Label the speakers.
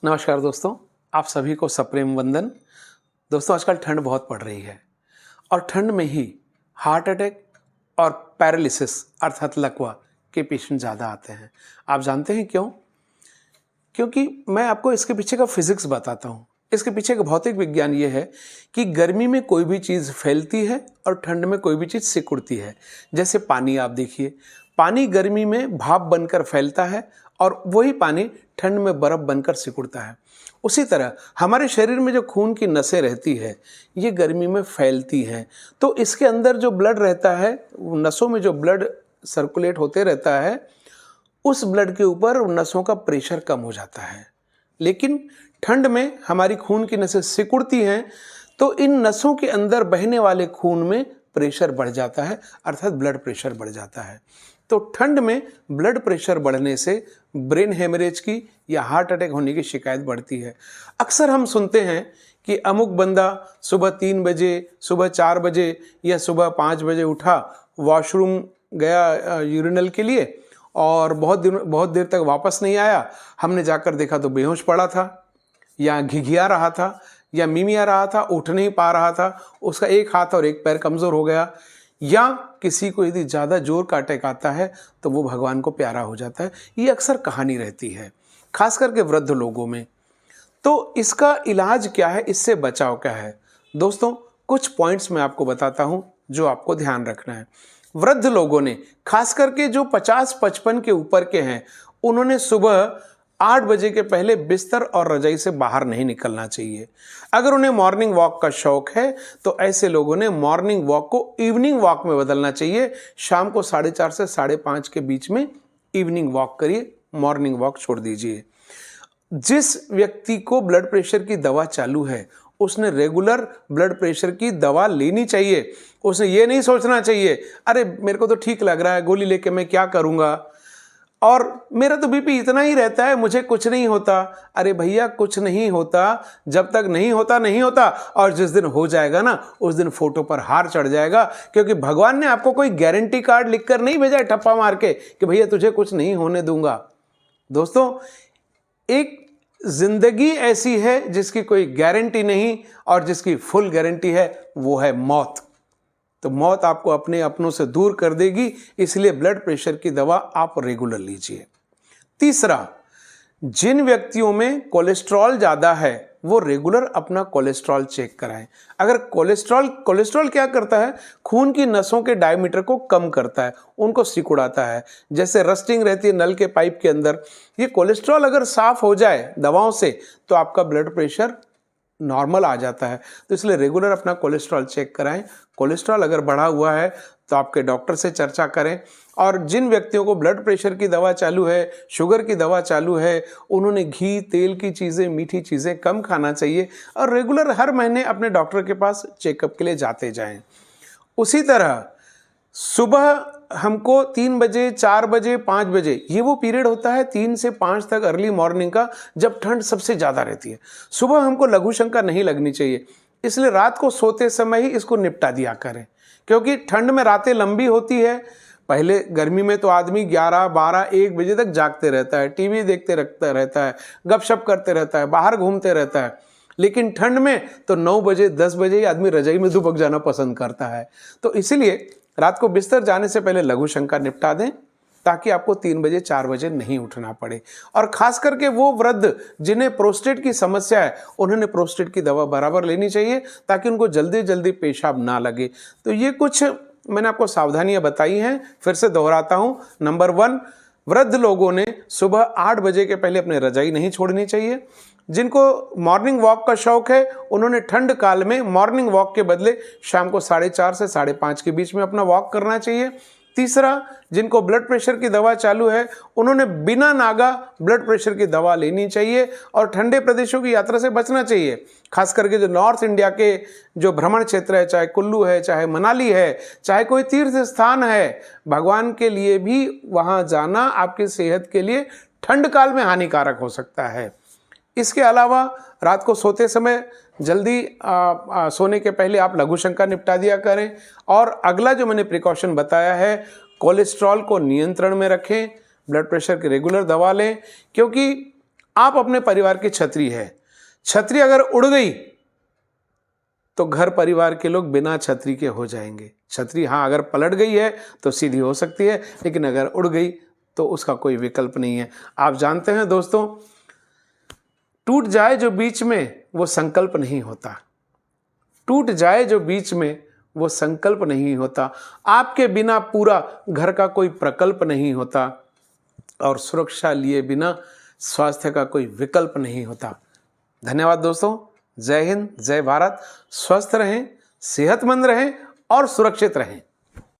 Speaker 1: नमस्कार दोस्तों, आप सभी को सप्रेम वंदन। दोस्तों, आजकल ठंड बहुत पड़ रही है और ठंड में ही हार्ट अटैक और पैरालिसिस अर्थात लकवा के पेशेंट ज़्यादा आते हैं। आप जानते हैं क्यों? क्योंकि मैं आपको इसके पीछे का फिजिक्स बताता हूँ। इसके पीछे का भौतिक विज्ञान ये है कि गर्मी में कोई भी चीज़ फैलती है और ठंड में कोई भी चीज़ सिकुड़ती है। जैसे पानी आप देखिए, पानी गर्मी में भाप बनकर फैलता है और वही पानी ठंड में बर्फ़ बनकर सिकुड़ता है। उसी तरह हमारे शरीर में जो खून की नसें रहती है, ये गर्मी में फैलती हैं। तो इसके अंदर जो ब्लड रहता है, नसों में जो ब्लड सर्कुलेट होते रहता है, उस ब्लड के ऊपर नसों का प्रेशर कम हो जाता है। लेकिन ठंड में हमारी खून की नसें सिकुड़ती हैं, तो इन नसों के अंदर बहने वाले खून में प्रेशर बढ़ जाता है, अर्थात ब्लड प्रेशर बढ़ जाता है। तो ठंड में ब्लड प्रेशर बढ़ने से ब्रेन हेमरेज की या हार्ट अटैक होने की शिकायत बढ़ती है। अक्सर हम सुनते हैं कि अमुक बंदा सुबह 3 बजे, सुबह 4 बजे या सुबह 5 बजे उठा, वॉशरूम गया यूरिनल के लिए और बहुत देर तक वापस नहीं आया। हमने जाकर देखा तो बेहोश पड़ा था या घिघिया रहा था या मिमिया रहा था, उठ नहीं पा रहा था, उसका एक हाथ और एक पैर कमज़ोर हो गया। या किसी को यदि ज़्यादा जोर का अटैक आता है तो वो भगवान को प्यारा हो जाता है। ये अक्सर कहानी रहती है, खास करके वृद्ध लोगों में। तो इसका इलाज क्या है, इससे बचाव क्या है? दोस्तों, कुछ पॉइंट्स मैं आपको बताता हूँ जो आपको ध्यान रखना है। वृद्ध लोगों ने, खास करके जो 50-55 के ऊपर के हैं, उन्होंने सुबह 8 बजे के पहले बिस्तर और रजाई से बाहर नहीं निकलना चाहिए। अगर उन्हें मॉर्निंग वॉक का शौक है तो ऐसे लोगों ने मॉर्निंग वॉक को इवनिंग वॉक में बदलना चाहिए। शाम को 4:30 से 5:30 के बीच में इवनिंग वॉक करिए, मॉर्निंग वॉक छोड़ दीजिए। जिस व्यक्ति को ब्लड प्रेशर की दवा चालू है, उसने रेगुलर ब्लड प्रेशर की दवा लेनी चाहिए। उसने ये नहीं सोचना चाहिए, अरे मेरे को तो ठीक लग रहा है, गोली लेके मैं क्या करूँगा, और मेरा तो बीपी इतना ही रहता है, मुझे कुछ नहीं होता। अरे भैया, कुछ नहीं होता जब तक नहीं होता नहीं होता, और जिस दिन हो जाएगा ना, उस दिन फोटो पर हार चढ़ जाएगा। क्योंकि भगवान ने आपको कोई गारंटी कार्ड लिखकर नहीं भेजा है ठप्पा मार के कि भैया तुझे कुछ नहीं होने दूंगा। दोस्तों, एक जिंदगी ऐसी है जिसकी कोई गारंटी नहीं, और जिसकी फुल गारंटी है वो है मौत। तो मौत आपको अपने अपनों से दूर कर देगी, इसलिए ब्लड प्रेशर की दवा आप रेगुलर लीजिए। तीसरा, जिन व्यक्तियों में कोलेस्ट्रॉल ज़्यादा है वो रेगुलर अपना कोलेस्ट्रॉल चेक कराएं। अगर कोलेस्ट्रॉल क्या करता है, खून की नसों के डायमीटर को कम करता है, उनको सिकुड़ाता है। जैसे रस्टिंग रहती है नल के पाइप के अंदर, ये कोलेस्ट्रॉल अगर साफ हो जाए दवाओं से तो आपका ब्लड प्रेशर नॉर्मल आ जाता है। तो इसलिए रेगुलर अपना कोलेस्ट्रॉल चेक कराएं। कोलेस्ट्रॉल अगर बढ़ा हुआ है तो आपके डॉक्टर से चर्चा करें। और जिन व्यक्तियों को ब्लड प्रेशर की दवा चालू है, शुगर की दवा चालू है, उन्होंने घी, तेल की चीज़ें, मीठी चीज़ें कम खाना चाहिए और रेगुलर हर महीने अपने डॉक्टर के पास चेकअप के लिए जाते जाएं। उसी तरह सुबह हमको 3 बजे, 4 बजे, 5 बजे, ये वो पीरियड होता है 3 से 5 तक अर्ली मॉर्निंग का, जब ठंड सबसे ज़्यादा रहती है। सुबह हमको लघु शंका नहीं लगनी चाहिए, इसलिए रात को सोते समय ही इसको निपटा दिया करें। क्योंकि ठंड में रातें लंबी होती है। पहले गर्मी में तो आदमी 11, 12, 1 बजे तक जागते रहता है, टीवी देखते रहता है, गपशप करते रहता है, बाहर घूमते रहता है। लेकिन ठंड में तो 9 बजे, 10 बजे ही आदमी रजाई में दुबक जाना पसंद करता है। तो इसीलिए रात को बिस्तर जाने से पहले लघु शंका निपटा दें, ताकि आपको 3 बजे, 4 बजे नहीं उठना पड़े। और खास करके वो वृद्ध जिन्हें प्रोस्टेट की समस्या है, उन्होंने प्रोस्टेट की दवा बराबर लेनी चाहिए, ताकि उनको जल्दी जल्दी पेशाब ना लगे। तो ये कुछ मैंने आपको सावधानियां बताई हैं, फिर से दोहराता हूँ। नंबर 1, वृद्ध लोगों ने सुबह 8 बजे के पहले अपने रजाई नहीं छोड़नी चाहिए। जिनको मॉर्निंग वॉक का शौक है, उन्होंने ठंड काल में मॉर्निंग वॉक के बदले शाम को 4:30 से 5:30 के बीच में अपना वॉक करना चाहिए। तीसरा, जिनको ब्लड प्रेशर की दवा चालू है, उन्होंने बिना नागा ब्लड प्रेशर की दवा लेनी चाहिए और ठंडे प्रदेशों की यात्रा से बचना चाहिए। खास करके जो नॉर्थ इंडिया के जो भ्रमण क्षेत्र है, चाहे कुल्लू है, चाहे मनाली है, चाहे कोई तीर्थ स्थान है, भगवान के लिए भी वहाँ जाना आपकी सेहत के लिए ठंड काल में हानिकारक हो सकता है। इसके अलावा रात को सोते समय जल्दी सोने के पहले आप लघु शंका निपटा दिया करें। और अगला जो मैंने प्रिकॉशन बताया है, कोलेस्ट्रॉल को नियंत्रण में रखें, ब्लड प्रेशर की रेगुलर दवा लें, क्योंकि आप अपने परिवार की छतरी है। छतरी अगर उड़ गई तो घर परिवार के लोग बिना छतरी के हो जाएंगे। छतरी हाँ अगर पलट गई है तो सीधी हो सकती है, लेकिन अगर उड़ गई तो उसका कोई विकल्प नहीं है। आप जानते हैं दोस्तों, टूट जाए जो बीच में वो संकल्प नहीं होता। टूट जाए जो बीच में वो संकल्प नहीं होता। आपके बिना पूरा घर का कोई प्रकल्प नहीं होता, और सुरक्षा लिए बिना स्वास्थ्य का कोई विकल्प नहीं होता। धन्यवाद दोस्तों। जय हिंद, जय भारत। स्वस्थ रहें, सेहतमंद रहें और सुरक्षित रहें।